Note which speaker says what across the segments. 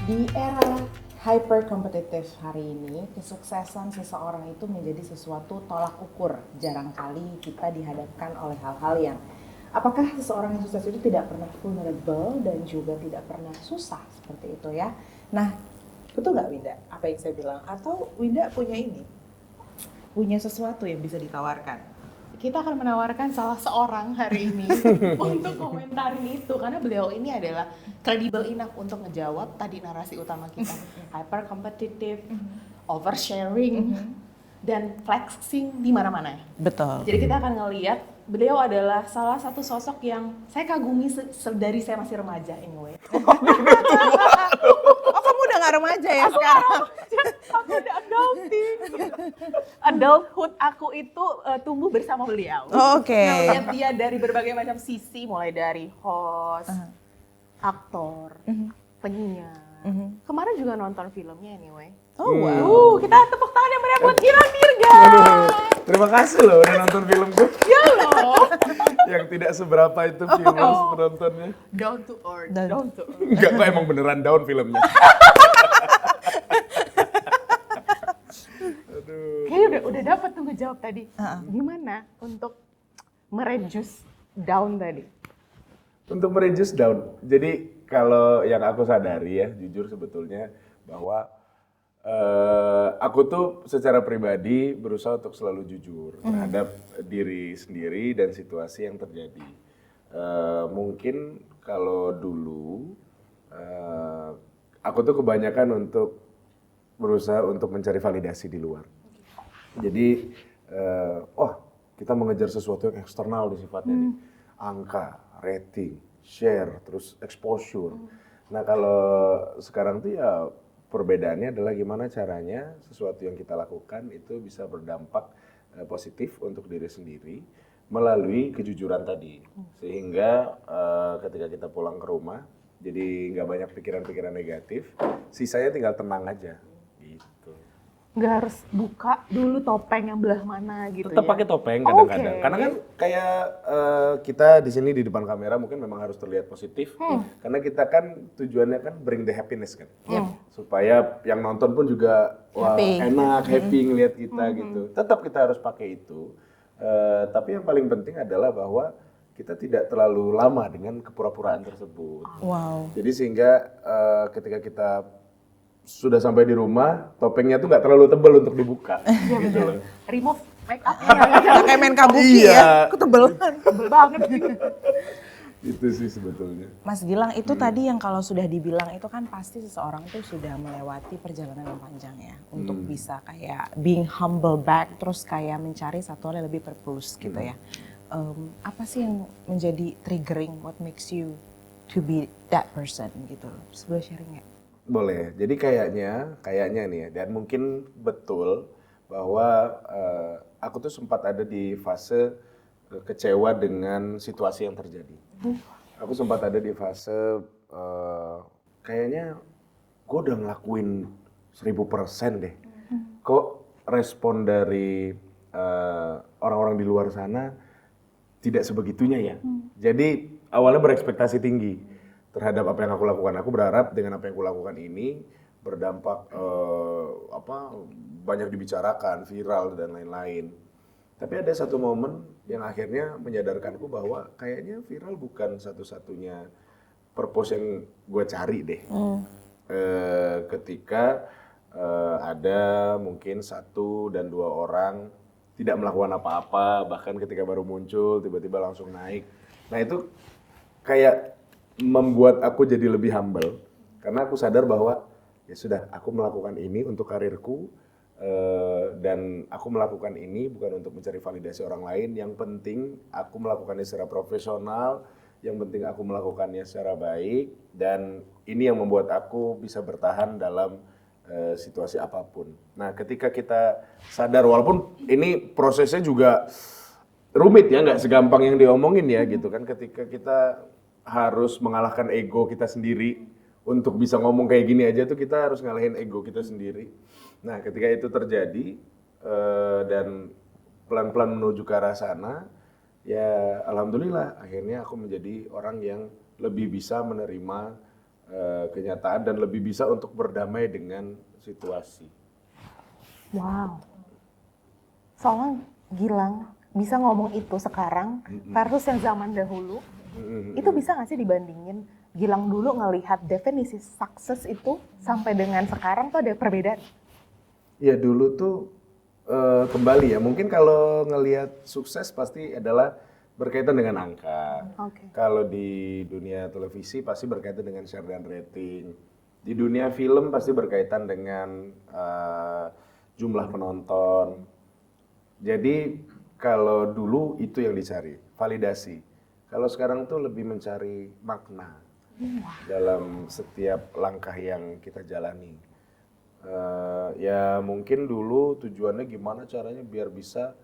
Speaker 1: Di era hyper kompetitif hari ini, kesuksesan seseorang itu menjadi sesuatu tolak ukur. Jarang kali kita dihadapkan oleh hal-hal yang apakah seseorang yang sukses itu tidak pernah vulnerable dan juga tidak pernah susah seperti itu ya. Nah, betul nggak Winda apa yang saya bilang? Atau Winda punya ini? Punya sesuatu yang bisa ditawarkan? Kita akan menawarkan salah seorang hari ini untuk komentarin itu karena beliau ini adalah credible enough untuk ngejawab tadi narasi utama kita hyper competitive, oversharing dan flexing di mana-mana.
Speaker 2: Betul.
Speaker 1: Jadi kita akan ngelihat beliau adalah salah satu sosok yang saya kagumi dari saya masih remaja anyway.
Speaker 2: Oh, kamu udah gak remaja ya sekarang?
Speaker 1: Aku udah adulting. Adulthood aku itu tumbuh bersama beliau.
Speaker 2: Oh, oke.
Speaker 1: Ngelihat dia dari berbagai macam sisi, mulai dari host, aktor, penyiar. Kemarin juga nonton filmnya anyway.
Speaker 2: Oh wow.
Speaker 1: Kita tepuk tangan yang meriah buat Gilang Dirga.
Speaker 3: Terima kasih loh udah nonton filmku.
Speaker 1: Ya loh.
Speaker 3: Yang tidak seberapa itu viewers penontonnya.
Speaker 1: Down to earth. Down to earth.
Speaker 3: Enggak, kok emang beneran down filmnya.
Speaker 1: Kayaknya udah dapat tuh ngejawab tadi. Gimana untuk mereduce down tadi?
Speaker 3: Untuk mereduce down, jadi kalau yang aku sadari ya, jujur sebetulnya bahwa aku tuh secara pribadi berusaha untuk selalu jujur terhadap diri sendiri dan situasi yang terjadi. Mungkin kalau dulu aku tuh kebanyakan untuk berusaha untuk mencari validasi di luar. Jadi, kita mengejar sesuatu yang eksternal di sifatnya nih, angka, rating, share, terus exposure. Nah kalau sekarang tuh ya perbedaannya adalah gimana caranya sesuatu yang kita lakukan itu bisa berdampak positif untuk diri sendiri melalui kejujuran tadi. Sehingga ketika kita pulang ke rumah, jadi nggak banyak pikiran-pikiran negatif, sisanya tinggal tenang aja. Gitu.
Speaker 1: Nggak harus buka dulu topeng yang belah mana gitu.
Speaker 3: Tetap
Speaker 1: ya?
Speaker 3: pakai topeng kadang-kadang.
Speaker 1: Okay.
Speaker 3: Karena kan kayak kita di sini di depan kamera mungkin memang harus terlihat positif. Karena kita kan tujuannya kan bring the happiness kan. Supaya yang nonton pun juga wah enak, happy ngeliat kita gitu. Tetap kita harus pakai itu. Tapi yang paling penting adalah bahwa kita tidak terlalu lama dengan kepura-puraan tersebut.
Speaker 2: Wow.
Speaker 3: Jadi sehingga ketika kita sudah sampai di rumah, topengnya tuh nggak terlalu tebal untuk dibuka. Gitu loh.
Speaker 1: Remove make up
Speaker 2: Nggak kayak main kabuki ya, ketebel.
Speaker 1: tebel banget.
Speaker 3: Itu sih sebetulnya.
Speaker 2: Mas Gilang, itu tadi yang kalau sudah dibilang itu kan pasti seseorang tuh sudah melewati perjalanan yang panjang ya. Untuk bisa kayak being humble back, terus kayak mencari satu hal yang lebih purpose gitu ya. Apa sih yang menjadi triggering, what makes you to be that person gitu? Sebelah sharing ya?
Speaker 3: Boleh. Jadi kayaknya nih ya, dan mungkin betul bahwa aku tuh sempat ada di fase kecewa dengan situasi yang terjadi. Aku sempat ada di fase kayaknya gue udah ngelakuin 1000% deh. Kok respon dari orang-orang di luar sana tidak sebegitunya ya. Jadi awalnya berekspektasi tinggi terhadap apa yang aku lakukan. Aku berharap dengan apa yang aku lakukan ini berdampak banyak dibicarakan, viral dan lain-lain. Tapi ada satu momen yang akhirnya menyadarkanku bahwa kayaknya viral bukan satu-satunya purpose yang gue cari deh. Ketika ada mungkin 1 dan 2 orang tidak melakukan apa-apa, bahkan ketika baru muncul tiba-tiba langsung naik. Nah itu kayak membuat aku jadi lebih humble karena aku sadar bahwa ya sudah aku melakukan ini untuk karirku dan aku melakukan ini bukan untuk mencari validasi orang lain. Yang penting aku melakukannya secara profesional, yang penting aku melakukannya secara baik dan ini yang membuat aku bisa bertahan dalam situasi apapun. Nah ketika kita sadar walaupun ini prosesnya juga rumit ya, nggak segampang yang diomongin ya gitu kan, ketika kita harus mengalahkan ego kita sendiri untuk bisa ngomong kayak gini aja tuh kita harus ngalahin ego kita sendiri. Nah ketika itu terjadi dan pelan-pelan menuju ke arah sana, ya alhamdulillah akhirnya aku menjadi orang yang lebih bisa menerima kenyataan dan lebih bisa untuk berdamai dengan situasi.
Speaker 2: Wow. Soalnya Gilang bisa ngomong itu sekarang versus yang zaman dahulu, itu bisa nggak sih dibandingin Gilang dulu ngelihat definisi sukses itu sampai dengan sekarang tuh ada perbedaan?
Speaker 3: Ya dulu tuh kembali ya, mungkin kalau ngelihat sukses pasti adalah berkaitan dengan angka.
Speaker 2: Oke.
Speaker 3: Kalau di dunia televisi pasti berkaitan dengan share dan rating. Di dunia film pasti berkaitan dengan jumlah penonton. Jadi kalau dulu itu yang dicari, validasi. Kalau sekarang tuh lebih mencari makna dalam setiap langkah yang kita jalani. Ya mungkin dulu tujuannya gimana caranya biar bisa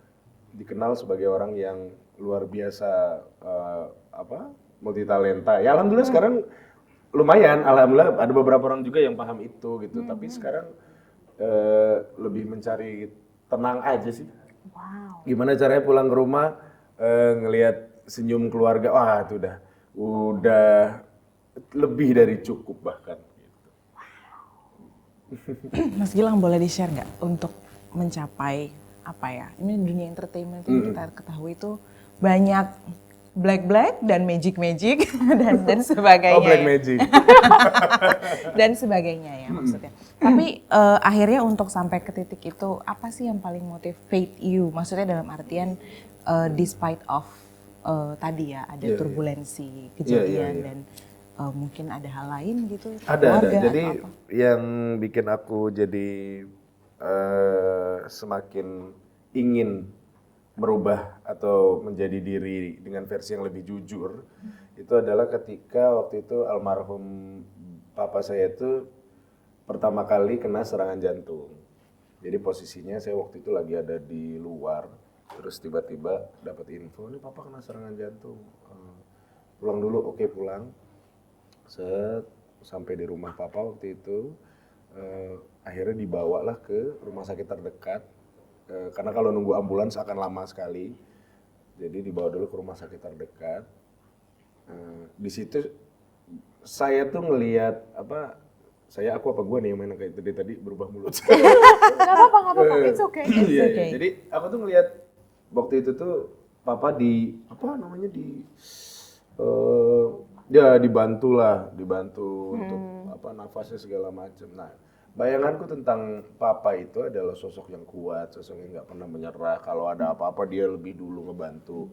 Speaker 3: dikenal sebagai orang yang luar biasa multitalenta. Ya alhamdulillah sekarang lumayan, alhamdulillah ada beberapa orang juga yang paham itu gitu. Tapi sekarang lebih mencari tenang aja sih.
Speaker 2: Wow.
Speaker 3: Gimana caranya pulang ke rumah ngelihat senyum keluarga, wah itu udah lebih dari cukup bahkan.
Speaker 2: Mas Gilang boleh di-share nggak untuk mencapai apa ya? Ini dunia entertainment yang kita ketahui itu banyak black dan magic dan sebagainya.
Speaker 3: Oh black
Speaker 2: ya.
Speaker 3: magic.
Speaker 2: Dan sebagainya ya maksudnya. Tapi akhirnya untuk sampai ke titik itu apa sih yang paling motivate you? Maksudnya dalam artian despite of tadi ya ada turbulensi kejadian dan mungkin ada hal lain gitu.
Speaker 3: Ada.
Speaker 2: keluarga
Speaker 3: Jadi
Speaker 2: atau apa?
Speaker 3: yang bikin aku jadi semakin ingin merubah atau menjadi diri dengan versi yang lebih jujur itu adalah ketika waktu itu almarhum papa saya itu pertama kali kena serangan jantung. Jadi posisinya saya waktu itu lagi ada di luar, terus tiba-tiba dapat info, ini papa kena serangan jantung. Pulang dulu, oke pulang. Sampai di rumah papa waktu itu, akhirnya dibawalah ke rumah sakit terdekat. Karena kalau nunggu ambulans akan lama sekali, jadi dibawa dulu ke rumah sakit terdekat. Di situ saya tuh ngelihat aku apa gua nih yang main kayak tadi berubah mulut.
Speaker 2: Gak apa-apa, it's okay.
Speaker 3: Iya. Jadi aku tuh ngelihat waktu itu tuh papa dibantu untuk nafasnya segala macam. Nah, bayanganku tentang papa itu adalah sosok yang kuat, sosok yang nggak pernah menyerah. Kalau ada apa-apa dia lebih dulu ngebantu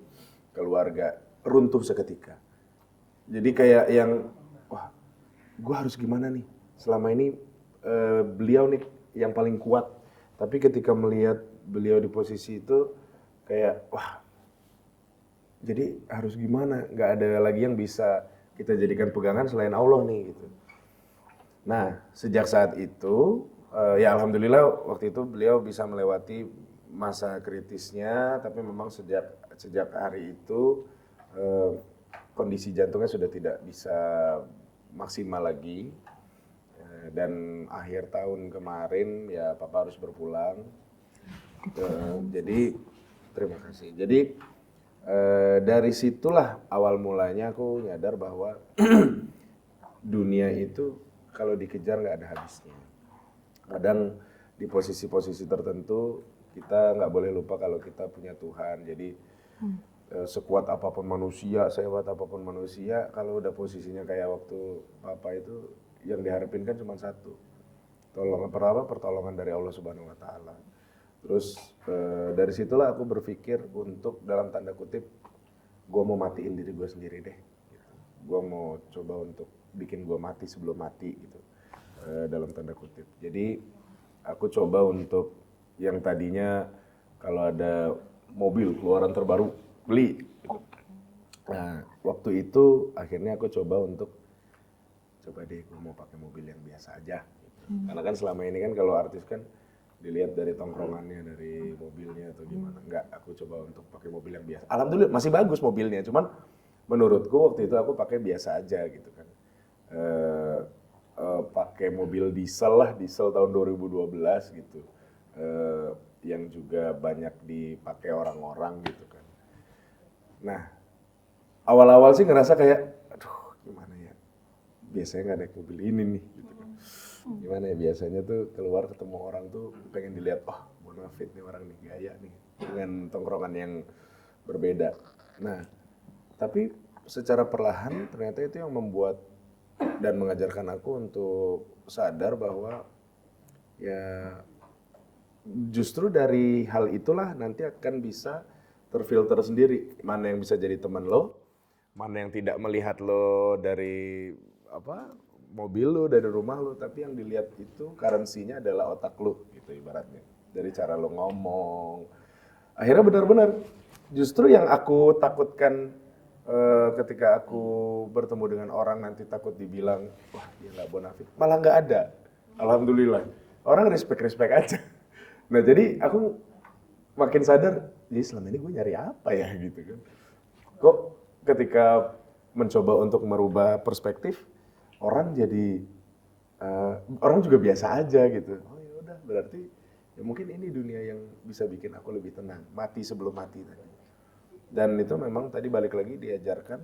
Speaker 3: keluarga, runtuh seketika. Jadi kayak yang, wah, gue harus gimana nih? Selama ini beliau nih yang paling kuat. Tapi ketika melihat beliau di posisi itu, kayak, wah, jadi harus gimana? Nggak ada lagi yang bisa kita jadikan pegangan selain Allah nih gitu. Nah, sejak saat itu, ya alhamdulillah waktu itu beliau bisa melewati masa kritisnya, tapi memang sejak hari itu kondisi jantungnya sudah tidak bisa maksimal lagi. Dan akhir tahun kemarin ya papa harus berpulang. Jadi terima kasih. Jadi dari situlah awal mulanya aku nyadar bahwa dunia itu kalau dikejar nggak ada habisnya. Kadang di posisi-posisi tertentu kita nggak boleh lupa kalau kita punya Tuhan. Jadi sekuat apapun manusia, sehebat apapun manusia, kalau udah posisinya kayak waktu papa itu, yang diharapin kan cuma satu, pertolongan dari Allah Subhanahu Wa Taala. Terus dari situlah aku berpikir untuk dalam tanda kutip, gue mau matiin diri gue sendiri deh. Gitu. Gue mau coba untuk bikin gue mati sebelum mati gitu, dalam tanda kutip. Jadi aku coba untuk yang tadinya kalau ada mobil keluaran terbaru beli. Gitu. Nah waktu itu akhirnya aku coba deh gue mau pakai mobil yang biasa aja. Gitu. Karena kan selama ini kan kalau artis kan dilihat dari tongkrongannya, dari mobilnya atau gimana. Enggak, aku coba untuk pakai mobil yang biasa. Alhamdulillah masih bagus mobilnya, cuman menurutku waktu itu aku pakai biasa aja gitu kan. Pakai mobil diesel tahun 2012 gitu. Yang juga banyak dipakai orang-orang gitu kan. Nah, awal-awal sih ngerasa kayak, aduh gimana ya. biasanya nggak naik mobil ini nih gitu kan. Gimana ya, biasanya tuh keluar ketemu orang tuh pengen dilihat, oh bonafit nih orang nih, gaya nih, dengan tongkrongan yang berbeda. Nah, tapi secara perlahan ternyata itu yang membuat dan mengajarkan aku untuk sadar bahwa ya justru dari hal itulah nanti akan bisa terfilter sendiri mana yang bisa jadi teman lo, mana yang tidak melihat lo dari mobil lo, dari rumah lo, tapi yang dilihat itu currency-nya adalah otak lo gitu ibaratnya, dari cara lo ngomong. Akhirnya benar-benar justru yang aku takutkan ketika aku bertemu dengan orang nanti takut dibilang wah dia nggak bonafit, malah nggak ada, alhamdulillah orang respect aja. Nah jadi aku makin sadar, jadi selama ini gue nyari apa ya gitu kan. Kok ketika mencoba untuk merubah perspektif, orang jadi orang juga biasa aja gitu. Oh ya udah, berarti ya mungkin ini dunia yang bisa bikin aku lebih tenang, mati sebelum mati tadi. Dan itu memang tadi balik lagi diajarkan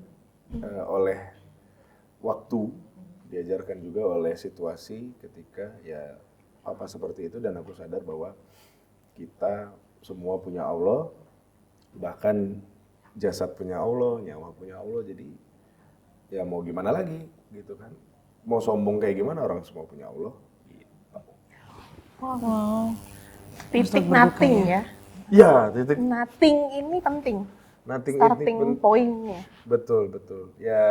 Speaker 3: oleh waktu, diajarkan juga oleh situasi ketika ya apa seperti itu, dan aku sadar bahwa kita semua punya Allah, bahkan jasad punya Allah, nyawa punya Allah, jadi ya mau gimana lagi gitu kan. Mau sombong kayak gimana, orang semua punya Allah gitu.
Speaker 2: Wow.
Speaker 4: Titik nothing ya.
Speaker 3: Ya, titik
Speaker 4: Nothing ini penting.
Speaker 3: nothing
Speaker 4: Starting point-nya.
Speaker 3: Betul. Ya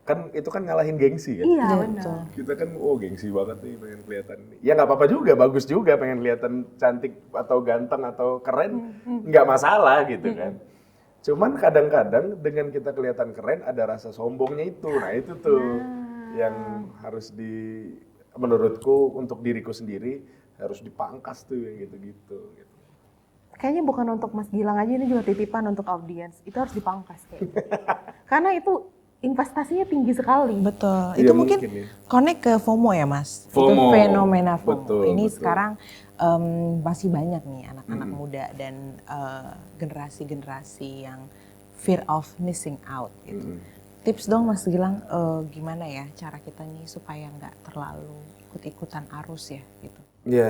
Speaker 3: kan itu kan ngalahin gengsi kan.
Speaker 4: Iya benar.
Speaker 3: Kita kan gengsi banget nih pengen kelihatan. Ya nggak apa-apa juga, bagus juga pengen kelihatan cantik atau ganteng atau keren, nggak masalah gitu kan. Cuman kadang-kadang dengan kita kelihatan keren ada rasa sombongnya itu. Nah itu tuh yang harus menurutku untuk diriku sendiri harus dipangkas tuh yang gitu-gitu.
Speaker 4: Kayaknya bukan untuk Mas Gilang aja, ini juga titipan untuk audiens. Itu harus dipangkas kayaknya. Karena itu investasinya tinggi sekali.
Speaker 2: Betul.
Speaker 3: Iya,
Speaker 2: Itu mungkin
Speaker 3: ya.
Speaker 2: connect ke FOMO ya Mas. Itu
Speaker 3: FOMO.
Speaker 2: fenomena FOMO.
Speaker 3: Betul,
Speaker 2: Ini
Speaker 3: betul.
Speaker 2: sekarang masih banyak nih anak-anak muda dan generasi-generasi yang fear of missing out gitu. Tips dong Mas Gilang, gimana ya cara kita nih supaya nggak terlalu ikut-ikutan arus ya gitu.
Speaker 3: Iya.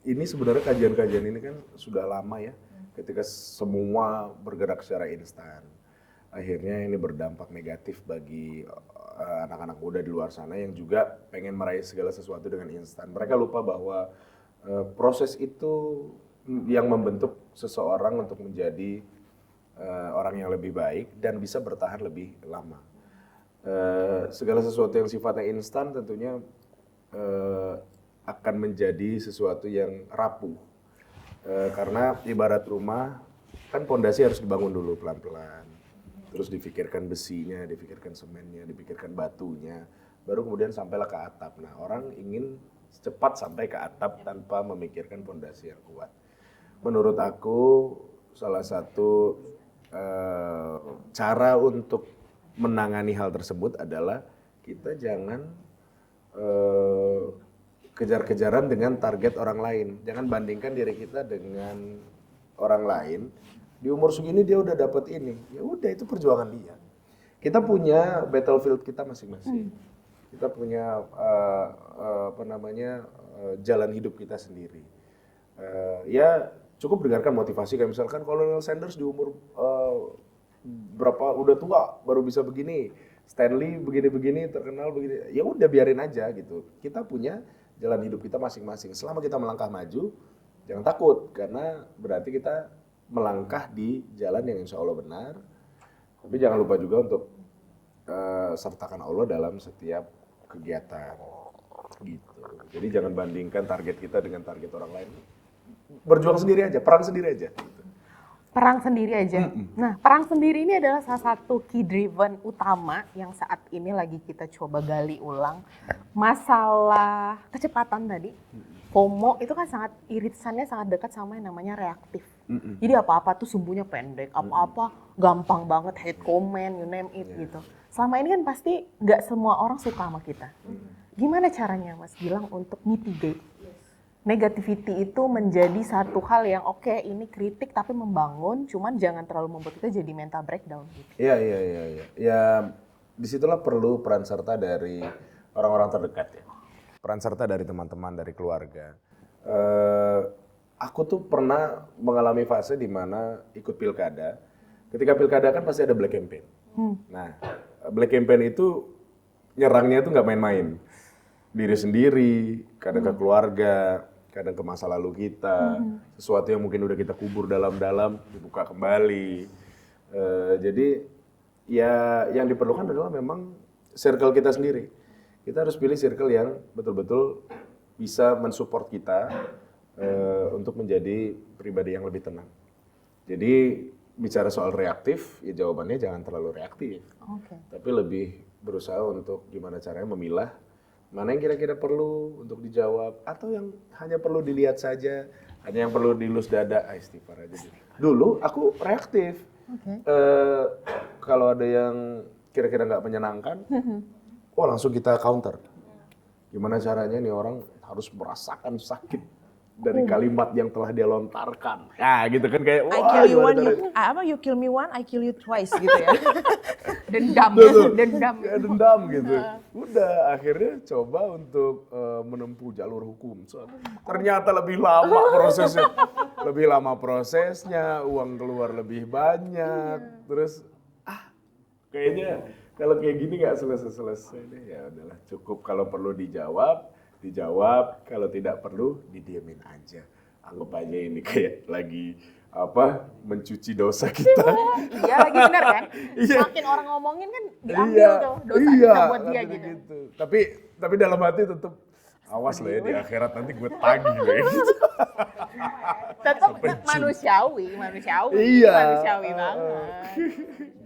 Speaker 3: Ini sebenarnya kajian-kajian ini kan sudah lama ya, ketika semua bergerak secara instan. Akhirnya ini berdampak negatif bagi anak-anak muda di luar sana yang juga pengen meraih segala sesuatu dengan instan. Mereka lupa bahwa proses itu yang membentuk seseorang untuk menjadi orang yang lebih baik dan bisa bertahan lebih lama. Segala sesuatu yang sifatnya instan tentunya akan menjadi sesuatu yang rapuh. Karena ibarat rumah, kan pondasi harus dibangun dulu pelan-pelan. Terus difikirkan besinya, difikirkan semennya, dipikirkan batunya, baru kemudian sampailah ke atap. Nah, orang ingin cepat sampai ke atap tanpa memikirkan pondasi yang kuat. Menurut aku, salah satu cara untuk menangani hal tersebut adalah kita jangan kejar-kejaran dengan target orang lain. Jangan bandingkan diri kita dengan orang lain. Di umur segini dia udah dapet ini. Ya udah, itu perjuangan dia. Kita punya battlefield kita masing-masing. Kita punya jalan hidup kita sendiri. Ya cukup dengarkan motivasi kayak misalkan Colonel Sanders di umur berapa udah tua baru bisa begini. Stanley begini-begini terkenal begini. Ya udah biarin aja gitu. Kita punya jalan hidup kita masing-masing. Selama kita melangkah maju, jangan takut karena berarti kita melangkah di jalan yang insya Allah benar. Tapi jangan lupa juga untuk sertakan Allah dalam setiap kegiatan. Gitu. Jadi jangan bandingkan target kita dengan target orang lain. Berjuang sendiri aja, perang sendiri aja. Gitu.
Speaker 4: Perang sendiri aja. Nah, perang sendiri ini adalah salah satu key driven utama yang saat ini lagi kita coba gali ulang. Masalah kecepatan tadi, FOMO itu kan irisannya sangat dekat sama yang namanya reaktif. Jadi apa-apa tuh sumbunya pendek, apa-apa gampang banget, hate comment, you name it gitu. Selama ini kan pasti nggak semua orang suka sama kita. Gimana caranya Mas Gilang untuk mitigate? Negativity itu menjadi satu hal yang oke, ini kritik tapi membangun, cuman jangan terlalu membuat kita jadi mental breakdown gitu.
Speaker 3: Iya. Ya disitulah perlu peran serta dari orang-orang terdekat ya. Peran serta dari teman-teman, dari keluarga. Aku tuh pernah mengalami fase di mana ikut pilkada. Ketika pilkada kan pasti ada black campaign. Nah, black campaign itu nyerangnya itu nggak main-main. Diri sendiri, kadang ke keluarga, kadang ke masa lalu kita, sesuatu yang mungkin udah kita kubur dalam-dalam dibuka kembali. Jadi ya yang diperlukan adalah memang circle kita sendiri. Kita harus pilih circle yang betul-betul bisa mensupport kita untuk menjadi pribadi yang lebih tenang. Jadi bicara soal reaktif, ya jawabannya jangan terlalu reaktif. Tapi lebih berusaha untuk gimana caranya memilah mana yang kira-kira perlu untuk dijawab atau yang hanya perlu dilihat saja, hanya yang perlu dilus dada, istighfar aja. Dulu aku reaktif. Kalau ada yang kira-kira nggak menyenangkan, langsung kita counter. Gimana caranya nih orang harus merasakan sakit dari kalimat yang telah dia lontarkan. Ya gitu kan kayak
Speaker 2: I kill you one, you kill me one, I kill you twice gitu ya.
Speaker 4: Dendam, dendam.
Speaker 3: Ya, dendam gitu. Udah akhirnya coba untuk menempuh jalur hukum. Ternyata lebih lama prosesnya. Lebih lama prosesnya, uang keluar lebih banyak. Terus kayaknya kalau kayak gini nggak selesai-selesai deh. Ya udahlah, cukup kalau perlu dijawab, kalau tidak perlu didiemin aja. Anggap aja ini kayak lagi mencuci dosa kita.
Speaker 4: Iya lagi benar kan? Makin orang ngomongin kan diambil tuh dosa kita buat dia gitu.
Speaker 3: Tapi dalam hati tetap awas loh ya di akhirat nanti gue tagih loh ya. Gitu.
Speaker 4: Tetap manusiawi
Speaker 3: Iya.
Speaker 4: Manusiawi banget.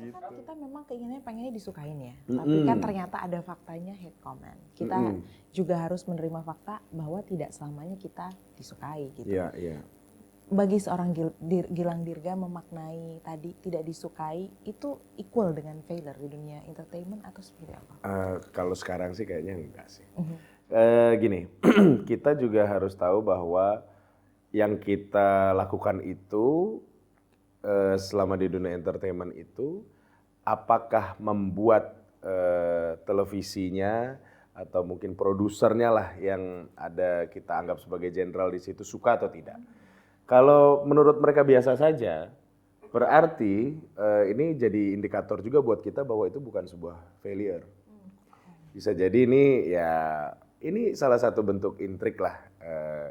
Speaker 2: Karena kita memang keinginannya pengennya disukain ya, tapi kan ternyata ada faktanya hate comment. Kita juga harus menerima fakta bahwa tidak selamanya kita disukai gitu.
Speaker 3: Iya, iya.
Speaker 2: Bagi seorang Gilang Dirga memaknai tadi tidak disukai itu equal dengan failure di dunia entertainment atau seperti apa?
Speaker 3: Kalau sekarang sih kayaknya enggak sih. Gini, kita juga harus tahu bahwa yang kita lakukan itu selama di dunia entertainment itu apakah membuat televisinya atau mungkin produsernya lah yang ada kita anggap sebagai jenderal di situ suka atau tidak. Kalau menurut mereka biasa saja, berarti ini jadi indikator juga buat kita bahwa itu bukan sebuah failure. Bisa jadi ini salah satu bentuk intrik lah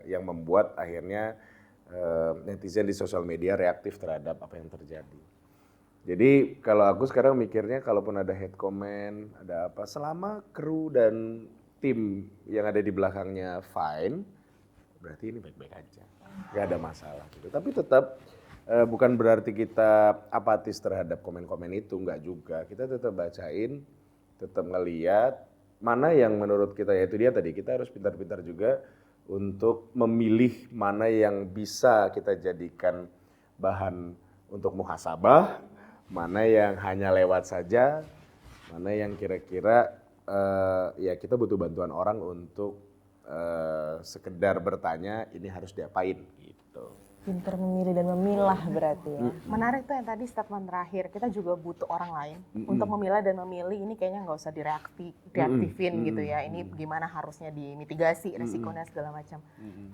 Speaker 3: yang membuat akhirnya netizen di sosial media reaktif terhadap apa yang terjadi. Jadi kalau aku sekarang mikirnya kalaupun ada hate comment, ada apa, selama kru dan tim yang ada di belakangnya fine, berarti ini baik-baik aja. Gak ada masalah gitu. Tapi tetap bukan berarti kita apatis terhadap komen-komen itu, enggak juga. Kita tetap bacain, tetap ngeliat mana yang menurut kita, ya itu dia tadi, kita harus pintar-pintar juga untuk memilih mana yang bisa kita jadikan bahan untuk muhasabah, mana yang hanya lewat saja, mana yang kira-kira ya kita butuh bantuan orang untuk sekedar bertanya ini harus diapain gitu.
Speaker 2: Pinter memilih dan memilah berarti ya.
Speaker 4: Menarik tuh yang tadi statement terakhir, kita juga butuh orang lain untuk memilah dan memilih. Ini kayaknya nggak usah direaktifin gitu ya. Ini gimana harusnya dimitigasi resikonya segala macam.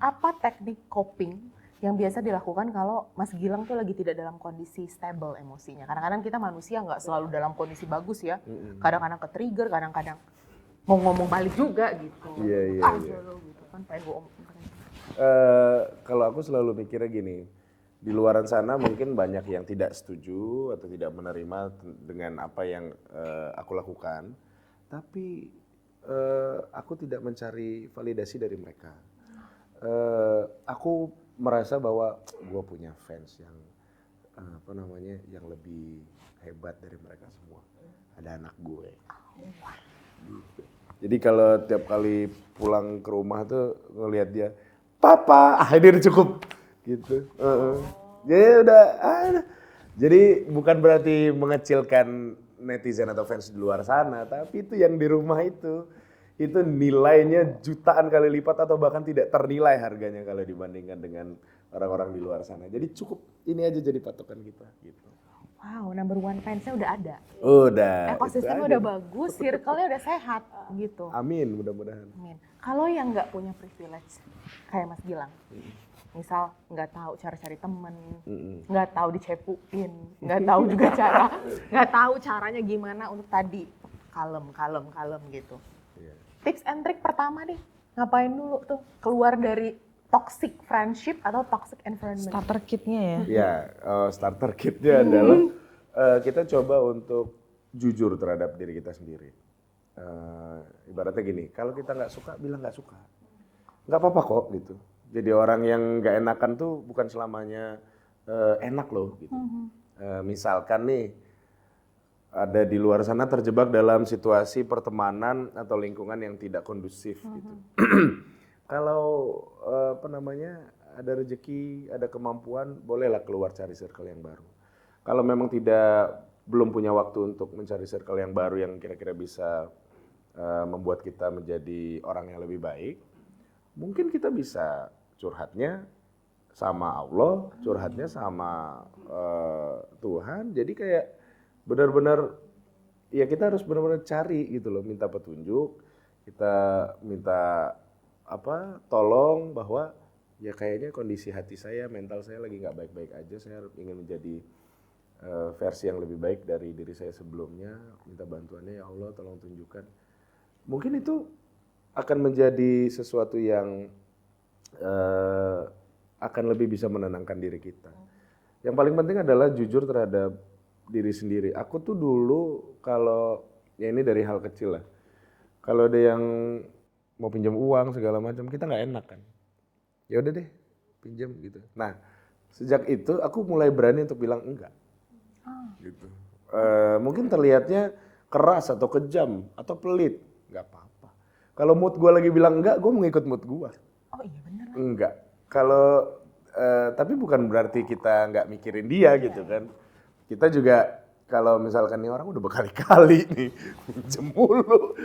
Speaker 4: Apa teknik coping yang biasa dilakukan kalau Mas Gilang tuh lagi tidak dalam kondisi stable emosinya? Kadang-kadang kita manusia nggak selalu dalam kondisi bagus ya. Kadang-kadang ke-trigger, kadang-kadang mau ngomong balik juga gitu.
Speaker 3: Iya.
Speaker 4: Gitu kan, pengen gue omongin.
Speaker 3: Kalau aku selalu mikirnya gini, di luaran sana mungkin banyak yang tidak setuju atau tidak menerima dengan apa yang aku lakukan, tapi aku tidak mencari validasi dari mereka. Aku merasa bahwa gue punya fans yang yang lebih hebat dari mereka semua. Ada anak gue. Gitu. Jadi kalau tiap kali pulang ke rumah tuh ngelihat dia, Papa, ini udah cukup, gitu. Ya udah. Jadi bukan berarti mengecilkan netizen atau fans di luar sana, tapi itu yang di rumah itu nilainya jutaan kali lipat atau bahkan tidak ternilai harganya kalau dibandingkan dengan orang-orang di luar sana. Jadi cukup ini aja jadi patokan kita, gitu.
Speaker 4: Wow, number one fansnya udah ada.
Speaker 3: Udah.
Speaker 4: Ekosistemnya
Speaker 3: itu
Speaker 4: udah
Speaker 3: aja.
Speaker 4: bagus, circle-nya udah sehat gitu.
Speaker 3: Amin, mudah-mudahan.
Speaker 4: Amin. Kalau yang nggak punya privilege kayak Mas Gilang, misal nggak tahu cara cari temen, nggak tahu dicepuin, nggak tahu juga nggak tahu caranya gimana untuk tadi kalem gitu.
Speaker 3: Iya.
Speaker 4: Tips and trick pertama nih, ngapain dulu tuh keluar dari toxic friendship atau toxic environment?
Speaker 2: Starter kitnya ya.
Speaker 3: Ya, starter kitnya adalah kita coba untuk jujur terhadap diri kita sendiri. Ibaratnya gini, kalau kita nggak suka, bilang nggak suka. Nggak apa-apa kok gitu. Jadi orang yang nggak enakan tuh bukan selamanya enak loh gitu. Misalkan nih, ada di luar sana terjebak dalam situasi pertemanan atau lingkungan yang tidak kondusif gitu. Kalau ada rezeki, ada kemampuan, bolehlah keluar cari circle yang baru. Kalau memang belum punya waktu untuk mencari circle yang baru yang kira-kira bisa membuat kita menjadi orang yang lebih baik, mungkin kita bisa curhatnya sama Allah, curhatnya sama Tuhan. Jadi kayak benar-benar ya kita harus benar-benar cari gitu loh, minta petunjuk, kita minta tolong bahwa ya kayaknya kondisi hati saya, mental saya lagi nggak baik-baik aja, saya ingin menjadi versi yang lebih baik dari diri saya sebelumnya, minta bantuannya ya Allah tolong tunjukkan. Mungkin itu akan menjadi sesuatu yang akan lebih bisa menenangkan diri kita. Yang paling penting adalah jujur terhadap diri sendiri. Aku tuh dulu kalau, ya ini dari hal kecil lah, kalau ada yang mau pinjam uang segala macam, kita nggak enak kan. Ya udah deh, pinjam gitu. Nah, sejak itu aku mulai berani untuk bilang enggak. Gitu. Mungkin terlihatnya keras atau kejam atau pelit, nggak apa-apa. Kalau mood gue lagi bilang enggak, gue mau ngikut mood gue.
Speaker 4: Oh iya bener.
Speaker 3: Enggak. Kalau tapi bukan berarti kita nggak mikirin dia gitu kan. Kita juga kalau misalkan nih orang udah berkali-kali nih pinjem mulu,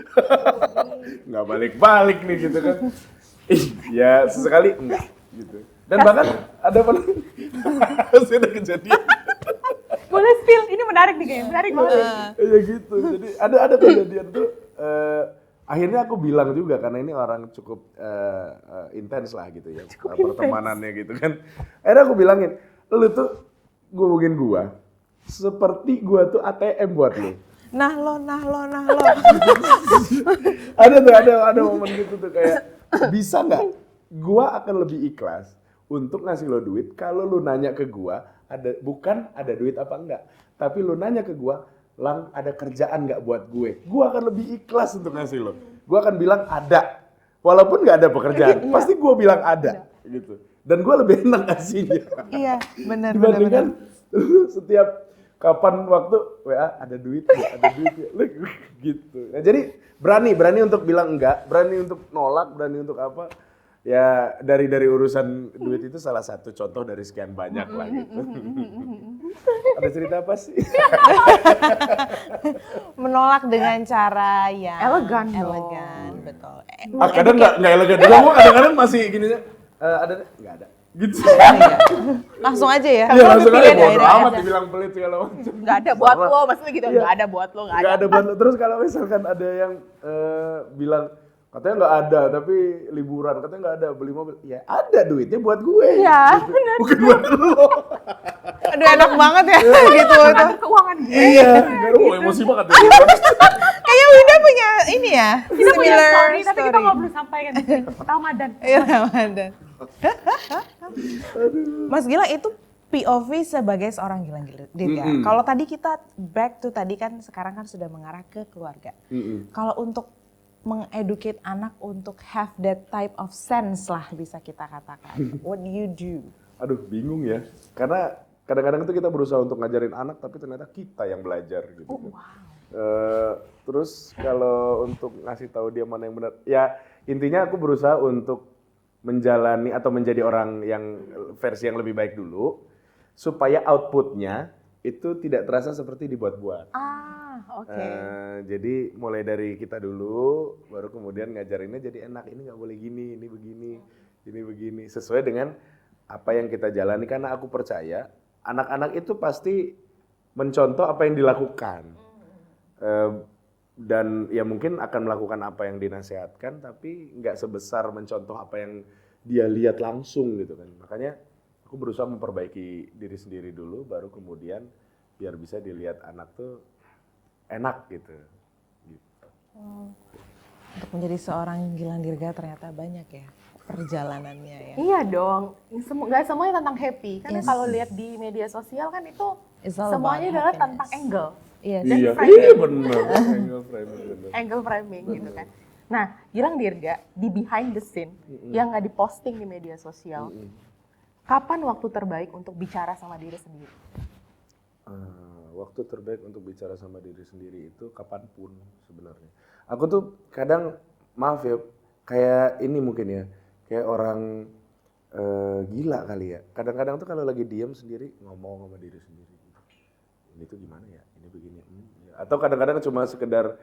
Speaker 3: nggak balik-balik nih gitu kan. Ya sesekali enggak gitu. Dan bahkan ada pernah sudah kejadian.
Speaker 4: Boleh spill, ini menarik nih kayaknya, menarik banget.
Speaker 3: Ya gitu. Jadi ada kejadian tuh. Akhirnya aku bilang juga karena ini orang cukup intens lah gitu ya, pertemanannya gitu kan. Akhirnya aku bilangin, lu tuh ngomongin gua seperti gua tuh ATM buat lu.
Speaker 2: Nah lo.
Speaker 3: Ada momen gitu tuh kayak, bisa nggak? Gua akan lebih ikhlas untuk ngasih lo duit kalau lu nanya ke gua bukan ada duit apa enggak, tapi lu nanya ke gua, Lang ada kerjaan nggak buat gue? Gua akan lebih ikhlas untuk ngasih lo. Gua akan bilang ada, walaupun nggak ada pekerjaan, pasti gua bilang ada gitu. Dan gua lebih enak ngasihnya.
Speaker 2: Iya benar.
Speaker 3: Dibandingkan setiap kapan waktu WA ada duit ya, gitu. Nah, jadi berani untuk bilang enggak, berani untuk nolak, berani untuk apa? Ya dari urusan duit itu salah satu contoh dari sekian banyak lah gitu. Ada cerita apa sih?
Speaker 2: Menolak dengan cara yang
Speaker 4: Elegan dong.
Speaker 2: elegan, betul.
Speaker 3: Kadang nggak elegan juga, gua kadang-kadang masih gini ada nggak ada. Gitu.
Speaker 2: Langsung aja ya.
Speaker 3: Iya langsung aja,
Speaker 2: Pikirin
Speaker 3: bodo
Speaker 2: akhirnya
Speaker 3: amat
Speaker 2: aja.
Speaker 3: dibilang pelit segala macam.
Speaker 4: Nggak ada buat lo, maksudnya gitu, nggak ada buat lo, nggak ada.
Speaker 3: Nggak ada buat lo. Terus kalau misalkan ada yang bilang katanya nggak ada tapi liburan, katanya nggak ada beli mobil, ya ada duitnya buat gue.
Speaker 4: Iya,
Speaker 3: gitu.
Speaker 4: benar.
Speaker 3: Bukan buat lo.
Speaker 2: Aduh enak banget ya gitu.
Speaker 4: Ada keuangan gue.
Speaker 3: Iya, gue emosi banget ya.
Speaker 2: Kayak Winda punya ini ya,
Speaker 4: Kita punya
Speaker 2: similar
Speaker 4: story, tapi kita
Speaker 2: story.
Speaker 4: nggak perlu sampaikan. Ramadan.
Speaker 2: Iya Ramadan. Mas Gilang itu POV sebagai seorang Gilang Gilit ya. Kalau tadi kita back to tadi kan sekarang kan sudah mengarah ke keluarga. Kalau untuk mengeducate anak untuk have that type of sense lah bisa kita katakan. What do you do?
Speaker 3: Aduh bingung ya, karena kadang-kadang itu kita berusaha untuk ngajarin anak tapi ternyata kita yang belajar gitu. Terus kalau untuk ngasih tahu dia mana yang benar, ya intinya aku berusaha untuk menjalani atau menjadi orang yang versi yang lebih baik dulu, supaya outputnya itu tidak terasa seperti dibuat-buat.
Speaker 4: Oke.
Speaker 3: Jadi mulai dari kita dulu, baru kemudian ngajarinnya jadi enak. Ini nggak boleh gini, ini begini, ini begini. Sesuai dengan apa yang kita jalani, karena aku percaya anak-anak itu pasti mencontoh apa yang dilakukan. Dan ya mungkin akan melakukan apa yang dinasihatkan, tapi nggak sebesar mencontoh apa yang dia lihat langsung gitu kan. Makanya aku berusaha memperbaiki diri sendiri dulu, baru kemudian biar bisa dilihat anak tuh enak gitu.
Speaker 2: Untuk menjadi seorang Gilang Dirga ternyata banyak ya perjalanannya ya.
Speaker 4: Iya dong, nggak semuanya tentang happy. Karena
Speaker 2: Yes.
Speaker 4: kalau lihat di media sosial kan itu
Speaker 2: It's all
Speaker 4: semuanya
Speaker 2: about
Speaker 4: adalah
Speaker 2: happiness.
Speaker 4: tentang angle.
Speaker 2: Yes.
Speaker 3: Iya,
Speaker 4: framing.
Speaker 3: bener. Angle framing, bener.
Speaker 4: Angle framing gitu kan. Nah, Gilang Dirga di behind the scene yang nggak diposting di media sosial. Kapan waktu terbaik untuk bicara sama diri sendiri?
Speaker 3: Waktu terbaik untuk bicara sama diri sendiri itu kapanpun sebenarnya. Aku tuh kadang, maaf ya, kayak ini mungkin ya, kayak orang gila kali ya. Kadang-kadang tuh kalau lagi diem sendiri ngomong sama diri sendiri. Ini tuh gimana ya? Ini begini. Ya. Atau kadang-kadang cuma sekedar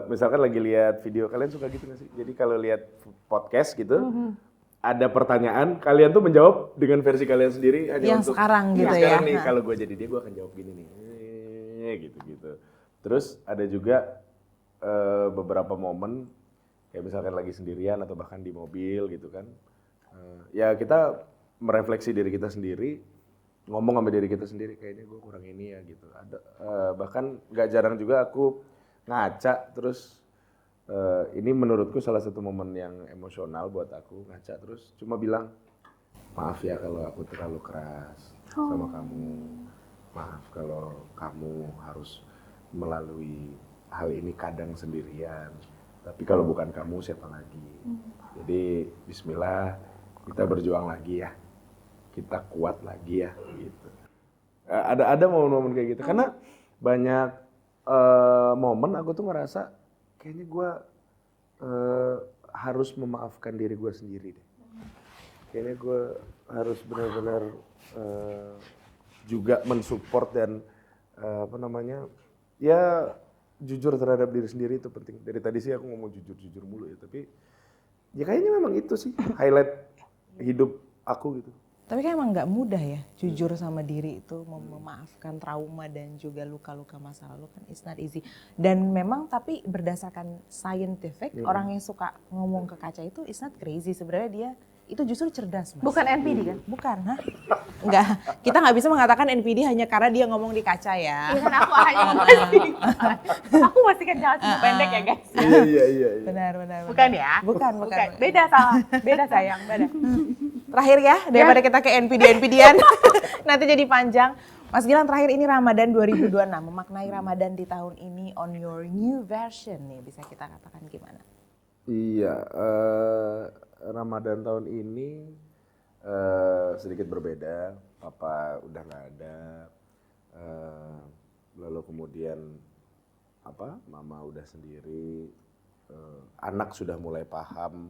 Speaker 3: misalkan lagi lihat video, kalian suka gitu nggak sih? Jadi kalau lihat podcast gitu, ada pertanyaan, kalian tuh menjawab dengan versi kalian sendiri hanya
Speaker 2: Yang
Speaker 3: untuk
Speaker 2: sekarang gitu
Speaker 3: sekarang
Speaker 2: ya.
Speaker 3: nih
Speaker 2: Nah.
Speaker 3: kalau gue jadi dia gue akan jawab gini nih, gitu. Terus ada juga beberapa momen kayak misalkan lagi sendirian atau bahkan di mobil gitu kan, ya kita merefleksi diri kita sendiri, ngomong sama diri kita sendiri kayaknya gue kurang ini ya gitu. Ada bahkan nggak jarang juga aku ngaca terus. Ini menurutku salah satu momen yang emosional buat aku, ngaca terus cuma bilang, maaf ya kalau aku terlalu keras sama kamu, maaf kalau kamu harus melalui hal ini kadang sendirian, tapi kalau bukan kamu siapa lagi. Jadi bismillah, kita berjuang lagi ya, kita kuat lagi ya gitu. Ada momen-momen kayak gitu, karena banyak momen aku tuh ngerasa kayaknya gue harus memaafkan diri gue sendiri deh. Kayaknya gue harus benar-benar juga mensupport dan ya jujur terhadap diri sendiri itu penting. Dari tadi sih aku ngomong jujur mulu ya, tapi ya kayaknya memang itu sih highlight hidup aku gitu.
Speaker 2: Tapi kan emang nggak mudah ya jujur sama diri itu, memaafkan trauma dan juga luka-luka masa lalu kan it's not easy. Dan memang tapi berdasarkan scientific, orang yang suka ngomong ke kaca itu it's not crazy. Sebenarnya dia itu justru cerdas, Mas.
Speaker 4: Bukan NPD kan?
Speaker 2: Bukan, hah? Enggak, kita nggak bisa mengatakan NPD hanya karena dia ngomong di kaca ya.
Speaker 4: Iya kan aku hanya memastikan. Aku pastikan jalan pendek ya guys.
Speaker 3: Iya.
Speaker 2: Benar.
Speaker 4: Bukan ya?
Speaker 2: Bukan.
Speaker 4: Beda salah. Beda sayang, beda.
Speaker 2: Terakhir ya, daripada kita ke NPD-NPD-an, nanti jadi panjang. Mas Gilang, terakhir ini Ramadan 2026, memaknai Ramadan di tahun ini on your new version nih, bisa kita katakan gimana?
Speaker 3: Iya, Ramadan tahun ini sedikit berbeda. Papa udah nggak ada, lalu kemudian Mama udah sendiri, anak sudah mulai paham,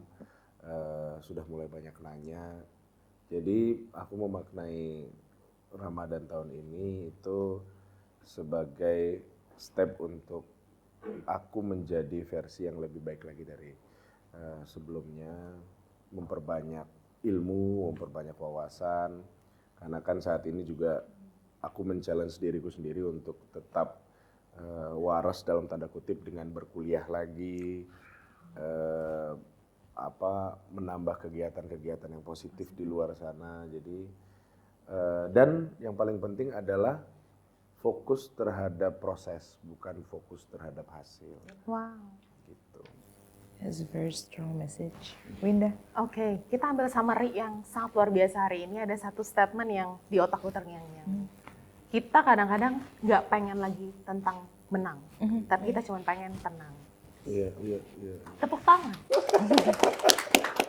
Speaker 3: sudah mulai banyak nanya. Jadi aku memaknai Ramadan tahun ini itu sebagai step untuk aku menjadi versi yang lebih baik lagi dari sebelumnya, memperbanyak ilmu, memperbanyak wawasan, karena kan saat ini juga aku men-challenge diriku sendiri untuk tetap waras dalam tanda kutip dengan berkuliah lagi, menambah kegiatan-kegiatan yang positif di luar sana. Jadi dan yang paling penting adalah fokus terhadap proses, bukan fokus terhadap hasil.
Speaker 4: Wow.
Speaker 3: Gitu.
Speaker 2: It's a very strong message. Winda?
Speaker 4: Oke, kita ambil summary yang sangat luar biasa hari ini. Ada satu statement yang di otakku terngiang-ngiang. Kita kadang-kadang nggak pengen lagi tentang menang, tapi kita cuma pengen tenang.
Speaker 3: Iya.
Speaker 4: Tepuk tangan.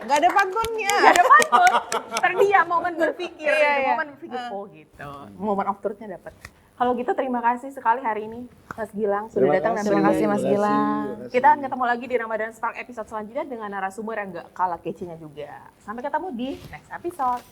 Speaker 2: Gak ada pantunnya.
Speaker 4: Gak ada pantun. Terdiam momen berpikir.
Speaker 2: Iya, iya.
Speaker 4: Momen berpikir, oh gitu. Momen of truth-nya dapat. Kalau gitu terima kasih sekali hari ini Mas Gilang sudah datang dan
Speaker 2: Terima kasih, Mas
Speaker 4: berbagi.
Speaker 2: Gilang.
Speaker 4: Kita akan ketemu lagi di Ramadan Spark episode selanjutnya dengan narasumber yang gak kalah kece-nya juga. Sampai ketemu di next episode.